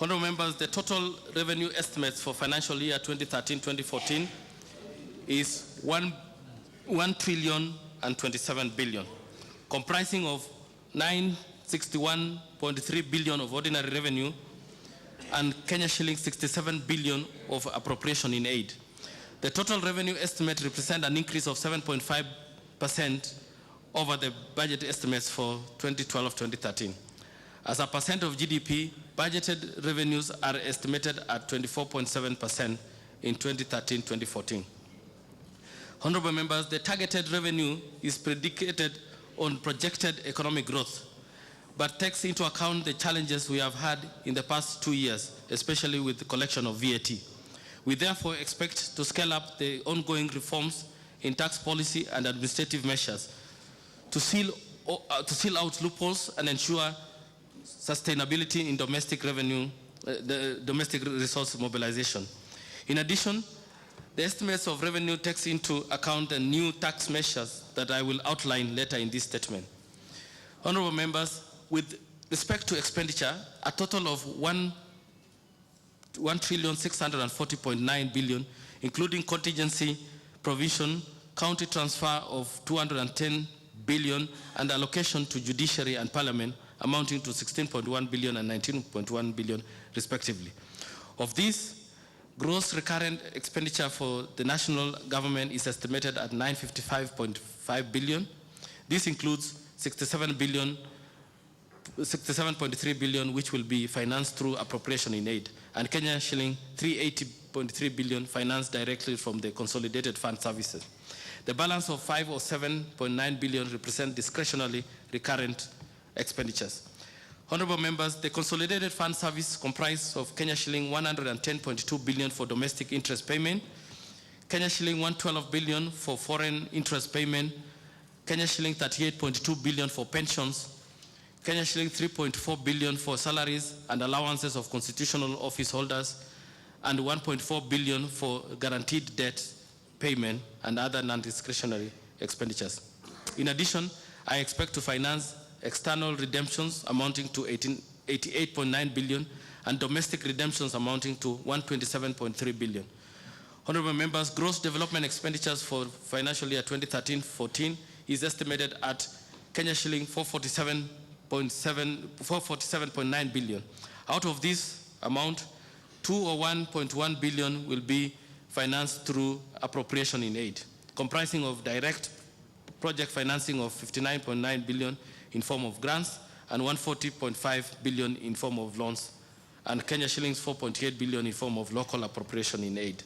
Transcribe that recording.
Honorable members, the total revenue estimates for financial year 2013-2014 is 1 trillion and 27 billion, comprising of 961.3 billion of ordinary revenue and Kenya shilling 67 billion of appropriation in aid. The total revenue estimate represents an increase of 7.5% over the budget estimates for 2012-2013. As a percent of GDP, budgeted revenues are estimated at 24.7% in 2013-2014. Honorable members, the targeted revenue is predicated on projected economic growth, but takes into account the challenges we have had in the past 2 years, especially with the collection of VAT. We therefore expect to scale up the ongoing reforms in tax policy and administrative measures to seal out loopholes and ensure sustainability in domestic revenue, the domestic resource mobilization. In addition, the estimates of revenue takes into account the new tax measures that I will outline later in this statement. Honorable members, with respect to expenditure, a total of 1,640.9 billion, including contingency provision, county transfer of 210 billion, and allocation to judiciary and parliament amounting to 16.1 billion and 19.1 billion respectively. Of this, gross recurrent expenditure for the national government is estimated at 955.5 billion. This includes 67.3 billion, which will be financed through appropriation in aid, and Kenya shilling 380.3 billion financed directly from the consolidated fund services. The balance of 507.9 billion represent discretionary recurrent expenditures. Honorable members, the consolidated fund service comprises of Kenya shilling 110.2 billion for domestic interest payment, Kenya shilling 112 billion for foreign interest payment, Kenya shilling 38.2 billion for pensions, Kenya shilling 3.4 billion for salaries and allowances of constitutional office holders, and 1.4 billion for guaranteed debt payment and other non-discretionary expenditures. In addition, I expect to finance external redemptions amounting to 88.9 billion and domestic redemptions amounting to 127.3 billion. Honorable members, gross development expenditures for financial year 2013-14 is estimated at Kenya shilling 447.9 billion. Out of this amount, 201.1 billion will be financed through appropriation in aid, comprising of direct project financing of 59.9 billion in form of grants and 140.5 billion in form of loans, and Kenya shillings 4.8 billion in form of local appropriation in aid.